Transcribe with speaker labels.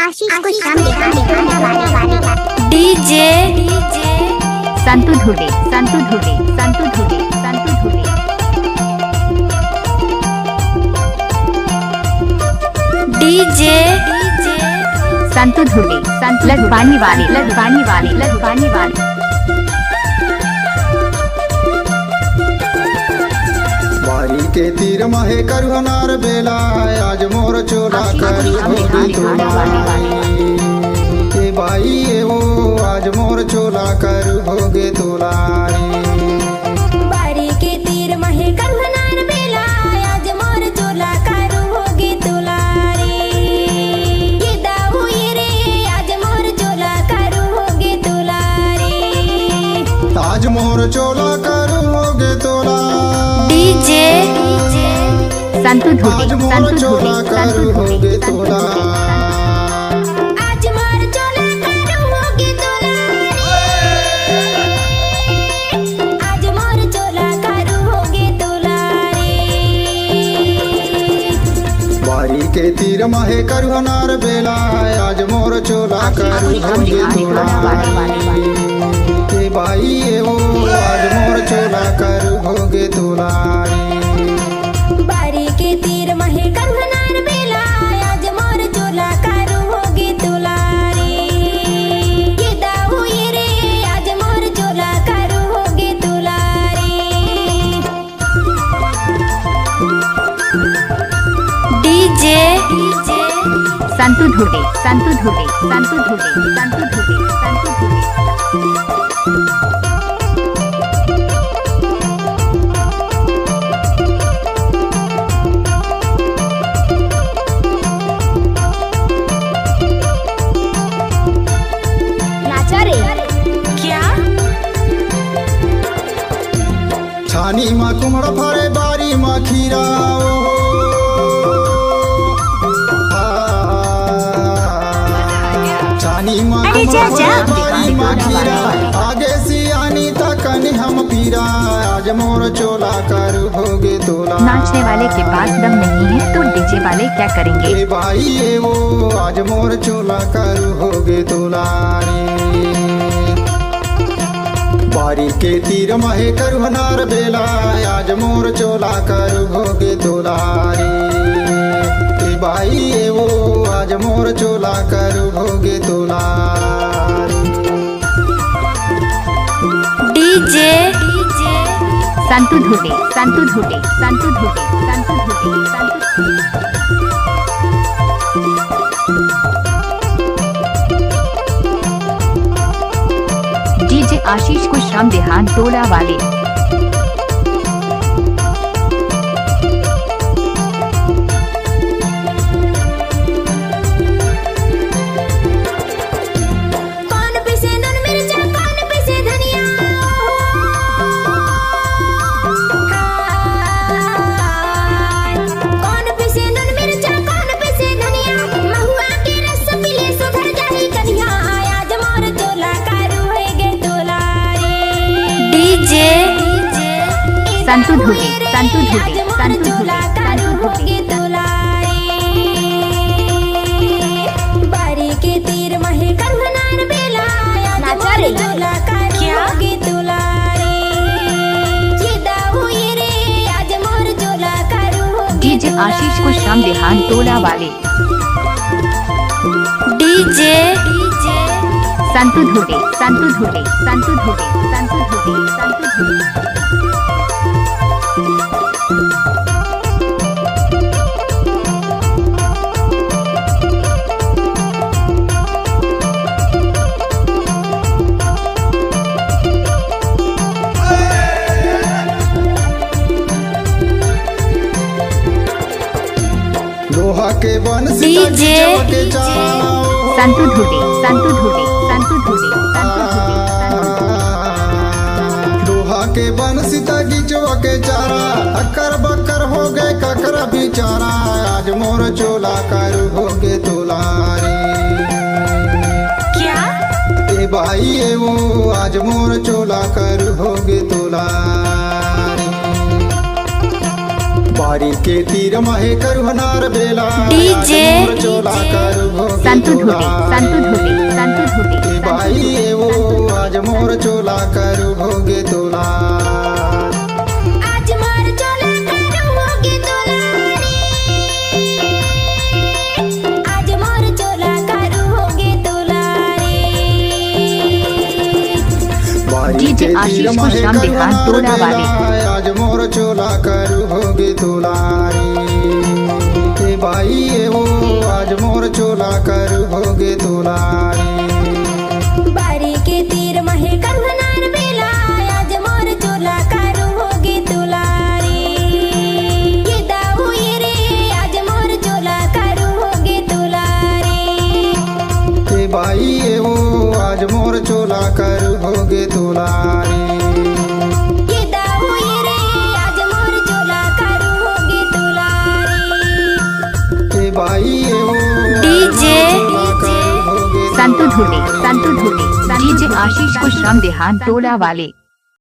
Speaker 1: आशीष को शाम दिखाने वाले
Speaker 2: डीजे संतु धुले संतु धुले संतु धुले संतु धुले डीजे संतु धुले संत लगवानी वाले लगवानी वाले लगवानी वाले
Speaker 3: बारी के तीर महे करुणार बेला आज मोर चोला करी होगी तोलाई ए भाई ए वो आज मोर चोला कर होगे तोलाई
Speaker 4: बारी के तीर महे करुणार बेला आज मोर चोला कर होगे तोलाई ये दाऊ ये रे आज मोर चोला कर होगे तोलाई
Speaker 3: आज मोर चोला कर होगे तोलाई
Speaker 2: डीजे संतु धुले
Speaker 3: आज मोर
Speaker 2: संतु
Speaker 3: चोला
Speaker 2: धुले
Speaker 3: कर
Speaker 2: संतु
Speaker 3: होगे
Speaker 2: धुले
Speaker 3: तोलाई
Speaker 4: आज मोर चोला कर होगे तोलाई आज मोर चोला कर होगे तोलाई
Speaker 3: बारी के तीर महे करुणार बेला आज मोर चोला कर होगे तोलाई ए भाई ए वो आज मोर चोला कर होगे तोलाई
Speaker 4: बारी के तीर महे करुणार बेला आज मोर चोला कर होगे तोलाई ये दाऊ ये रे आज मोर चोला कर होगे तोलाई
Speaker 2: डीजे संतु धुले संतु धुले संतु धुले संतु धुले संतु धुले
Speaker 4: नाचा रे क्या
Speaker 3: छानी मा कुमड़ फरे बारी मा खीरा छानी मा कुमड़ फरे बारी मा खीरा आगे सियानी तकनी हम पीरा आज मोर चोला कर होगे तोला
Speaker 2: नाचने वाले के पास दम नहीं है तो डीजे वाले क्या करेंगे।
Speaker 3: ए भाई ए वो आज मोर चोला कर होगे तोला बारी के तीर महे करुणार बेला आज मोर चोला कर होगे तोलारी ए भाई ए वो आज मोर चोला कर होगे तोलारी
Speaker 2: डीजे संतु धुले संतु धुले संतु धुले संतु धुले संतु डीजे आशीष को श्रम देहान टोला वाले
Speaker 4: कौन पिसे नून मिर्चा कौन पिसे धनिया कौन पिसे नून मिर्चा कौन पिसे धनिया महुआ के रस पिले सुधर जाही कन्या आज मोर चोला कर होगे तोलाई
Speaker 2: डीजे संतु धुले संतु धुले संतु धुले संतु धुले
Speaker 4: बारी के तीर महे करुणार बेला नाचा रे चोला कर होगे तोलाई ये दाऊ ये रे आज मोर चोला कर होगे
Speaker 2: डीजे आशीष को श्रम देहान टोला वाले डीजे संतु धुले संतु धुले संतु धुले संतु धुले संतु धुले
Speaker 3: लोहा के बंसी
Speaker 2: डीजे
Speaker 3: के चाओ
Speaker 2: संतु धुले संतु धुले संतु धुले संतु धुले
Speaker 3: लोहा के बंसी गिचवा के चारा अकर बकर हो गए ककरा बिचारा आज मोर चोला कर होगे तोलारी
Speaker 4: क्या
Speaker 3: ए भाई ए वो आज मोर चोला कर होगे तोलारी बारी के तीर महे करुहनार बेला
Speaker 4: डीजे
Speaker 3: चोला करू भोगे
Speaker 2: संतु धुटे
Speaker 3: दुलारी।
Speaker 2: संतु धुटे संतु धुटे
Speaker 3: ए बाई एवो आज मोर चोला करू भोगे दुलार।
Speaker 4: आज मोर चोला करू होगे दुलारी। आज मोर चोला करू होगे दुलारी।
Speaker 3: बारी
Speaker 2: डीजे
Speaker 3: के
Speaker 2: आशीष
Speaker 3: तीर
Speaker 2: को
Speaker 3: महे
Speaker 2: श्याम बिहार
Speaker 3: करुहनार
Speaker 2: तोड़ा वाले।
Speaker 3: बेला आज मोर चोला करू भोगे दुलारी। ए बाई एवो आज मोर चोला करू भोगे दुलारी।
Speaker 4: बारी के तीर महे करुहनार बेला आज मोर चोला करू होगे दुलारी। ये दाऊ ये रे आज मोर चोला करू होगे दुलारी।
Speaker 3: ए बाई एवो आज मोर चोला करू भोगे दुलारी।
Speaker 4: ये दाऊ ये रे आज मोर चोला करू होगे दुलारी।
Speaker 3: ए बाई एवो
Speaker 4: डीजे
Speaker 2: संतु धुटे डीजे आशीष को श्याम बिहार तोड़ा वाले।